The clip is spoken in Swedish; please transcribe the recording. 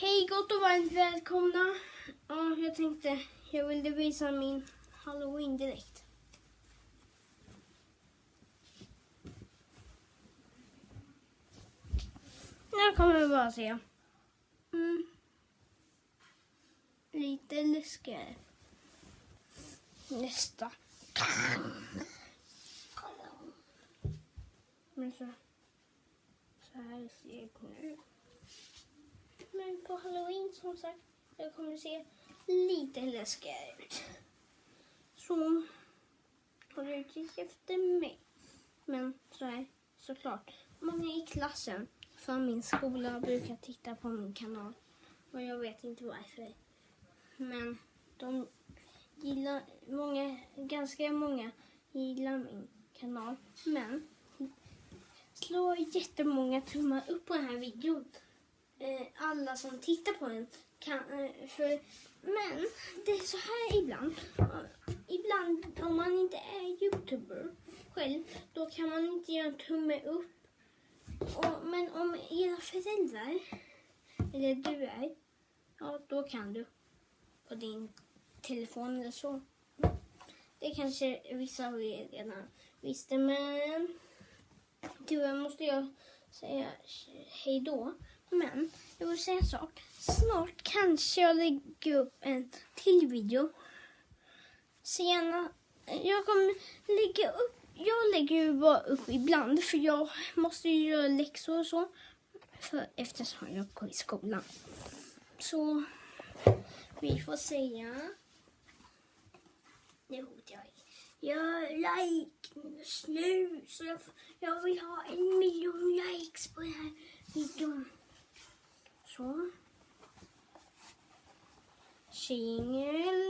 Hej gott och varmt välkomna. Ja, jag tänkte jag ville visa min Halloween direkt. Jag kommer bara se. Lite läskigare. Nästa. Men så här ser det nu. Men på Halloween som sagt, jag kommer se lite läskigare ut. Så håll utkik efter mig. Men så här, såklart. Många i klassen från min skola brukar titta på min kanal. Och jag vet inte varför. Men de gillar, ganska många gillar min kanal. Men slå jättemånga tummar upp på den här videon. Alla som tittar på den kan, men det är så här ibland. Ibland om man inte är youtuber själv, då kan man inte göra en tumme upp. Men om era föräldrar, eller du är, ja då kan du på din telefon eller så. Det kanske vissa av er redan visste, men tyvärr måste jag säga hej då. Men jag vill säga en sak. Snart kanske jag lägger upp en till video. Senare, jag kommer lägga upp. Jag lägger ju bara upp ibland. För jag måste ju göra läxor och så. Eftersom jag går i skolan. Så vi får säga. Jag like nu. Så jag vill ha 1 miljon likes på den här videon. Så. Tjingel.